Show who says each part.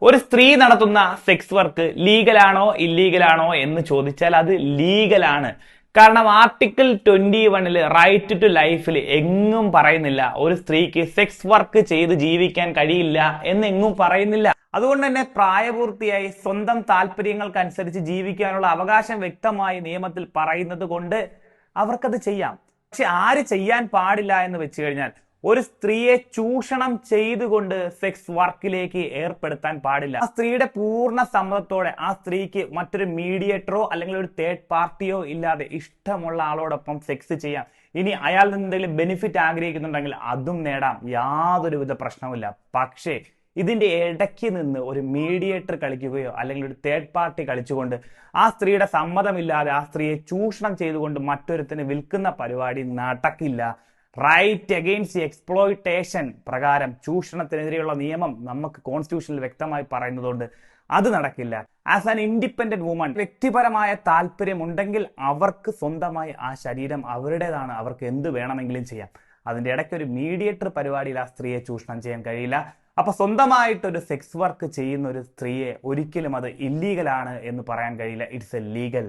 Speaker 1: ഒരു സ്ത്രീ നടത്തുന്ന സെക്സ് വർക്ക് ലീഗലാണോ ഇല്ലീഗലാണോ എന്ന് ചോദിച്ചാൽ അത് ലീഗലാണ്. കാരണം ആർട്ടിക്കിൾ 21 റൈറ്റ് ടു ലൈഫിൽ എങ്ങും പറയുന്നില്ല ഒരു സ്ത്രീക്ക് സെക്സ് വർക്ക് ചെയ്ത് ജീവിക്കാൻ കഴിയില്ല എന്ന് എങ്ങും പറയുന്നില്ല. അതുകൊണ്ട് തന്നെ പ്രായപൂർത്തിയായി സ്വന്തം താല്പര്യങ്ങൾക്കനുസരിച്ച് ജീവിക്കാനുള്ള അവകാശം വ്യക്തമായി നിയമത്തിൽ പറയുന്നത് കൊണ്ട് അവർക്കത് ചെയ്യാം. പക്ഷെ ആര് ചെയ്യാൻ പാടില്ല എന്ന് വെച്ച് കഴിഞ്ഞാൽ ഒരു സ്ത്രീയെ ചൂഷണം ചെയ്തുകൊണ്ട് സെക്സ് വർക്കിലേക്ക് ഏർപ്പെടുത്താൻ പാടില്ല. ആ സ്ത്രീയുടെ പൂർണ്ണ സമ്മതത്തോടെ ആ സ്ത്രീക്ക് മറ്റൊരു മീഡിയേറ്ററോ അല്ലെങ്കിൽ ഒരു തേർഡ് പാർട്ടിയോ ഇല്ലാതെ ഇഷ്ടമുള്ള ആളോടൊപ്പം സെക്സ് ചെയ്യാം. ഇനി അയാൾ എന്തെങ്കിലും ബെനിഫിറ്റ് ആഗ്രഹിക്കുന്നുണ്ടെങ്കിൽ അതും നേടാം, യാതൊരുവിധ പ്രശ്നവുമില്ല. പക്ഷേ ഇതിന്റെ ഇടയ്ക്ക് നിന്ന് ഒരു മീഡിയേറ്റർ കളിക്കുകയോ അല്ലെങ്കിൽ ഒരു തേർഡ് പാർട്ടി കളിച്ചുകൊണ്ട് ആ സ്ത്രീയുടെ സമ്മതമില്ലാതെ ആ സ്ത്രീയെ ചൂഷണം ചെയ്തുകൊണ്ട് മറ്റൊരുത്തിന് വിൽക്കുന്ന പരിപാടി നടക്കില്ല. റൈറ്റ് അഗെയിൻസ്റ്റ് എക്സ്പ്ലോയിറ്റേഷൻ പ്രകാരം ചൂഷണത്തിനെതിരെയുള്ള നിയമം നമുക്ക് കോൺസ്റ്റിറ്റ്യൂഷനിൽ വ്യക്തമായി പറയുന്നതുകൊണ്ട് അത് നടക്കില്ല. ആസ് ആൻ ഇൻഡിപെൻഡന്റ് വുമൺ വ്യക്തിപരമായ താല്പര്യം ഉണ്ടെങ്കിൽ അവർക്ക് സ്വന്തമായി ആ ശരീരം അവരുടേതാണ്, അവർക്ക് എന്ത് വേണമെങ്കിലും ചെയ്യാം. അതിന്റെ ഇടയ്ക്ക് ഒരു മീഡിയേറ്റർ പരിപാടിയിൽ ആ സ്ത്രീയെ ചൂഷണം ചെയ്യാൻ കഴിയില്ല. അപ്പൊ സ്വന്തമായിട്ടൊരു സെക്സ് വർക്ക് ചെയ്യുന്ന ഒരു സ്ത്രീയെ ഒരിക്കലും അത് ഇല്ലീഗലാണ് എന്ന് പറയാൻ കഴിയില്ല. It's A legal.